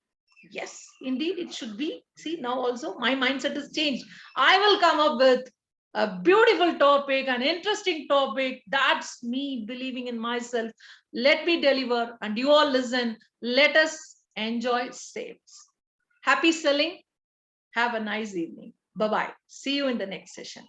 Yes, indeed, it should be. See, now also my mindset has changed. I will come up with a beautiful topic, an interesting topic. That's me believing in myself. Let me deliver and you all listen. Let us enjoy sales. Happy selling. Have a nice evening. Bye-bye. See you in the next session.